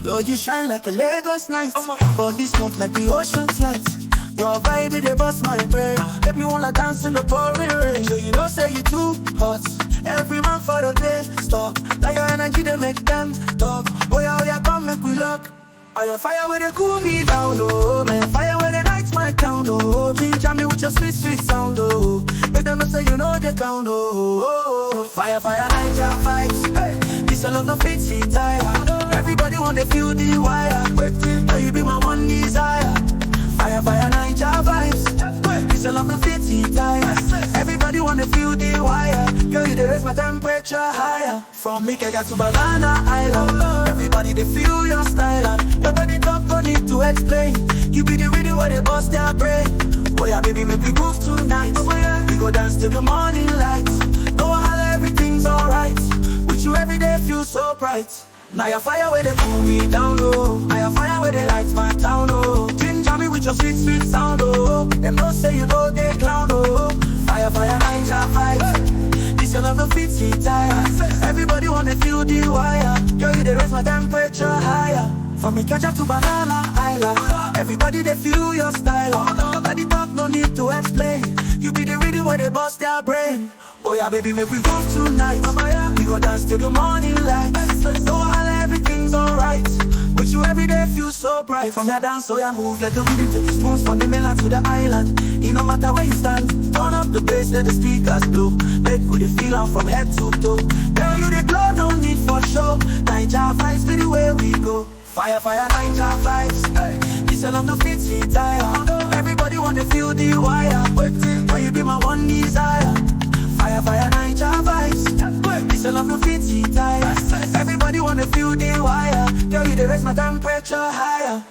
Lord, you shine like a Lagos night. Body smoke like the ocean's light. Your vibe, they bust my brain. Make me wanna dance in the pouring rain. So you know say you too hot. Every man for the day stop. Like your energy, they make them talk. Oh yeah, come make we look. Are you fire where they cool me down, oh man? Fire where the nights might count, oh. Please jam me with your sweet, sweet sound, oh. Make them know say you know they count, oh. Fire, Naija Vibes, hey. This a love no fit, see tire. Everybody want to feel the wire. Waiting, now you be my one desire. Fire, Naija Vibes, this a love no fit, see tire. Everybody want to feel the wire. Girl, you dey raise my temperature higher. From Mikega to Banana Island, everybody they feel your style. And nobody talk, no need to explain. You be the rhythm where they bust their brain. Oh yeah, baby, make we move tonight. Oh yeah, we go dance till the morning light. No wahala, everything's alright. With you every day feel so bright. Now your fire where they pull me down low. Now your fire where they lights my town, oh. Ginger me with your sweet, sweet sound, oh. Them no say you know they clown, oh. Fire, Naija Vibes. This your love no fit, see tire. Everybody wanna feel the wire. Girl, you they raise my temperature higher. From Ikeja to Banana Island, everybody they feel your style. Nobody talk, no need to explain. You be the rhythm where they bust their brain. Oh yeah, baby, make we move tonight. We go dance till the morning light. So all everything's alright. With you every day feel so bright. From your dance, so you move like a rhythm to the spoons. From the mainland to the island, it no matter where you stand. Turn up the bass, let the speakers blow. Make good the feel from head to toe. Girl, you the glow, no need for show. Naija Vibes be the way we go. Fire, Naija Vibes, hey. This a love no fit, see tire. Everybody wanna feel the wire. Waiting, when you be my one desire. Fire, Naija Vibes, this a love no fit, see tire. Everybody wanna feel the wire. Girl, you they raise my temperature higher.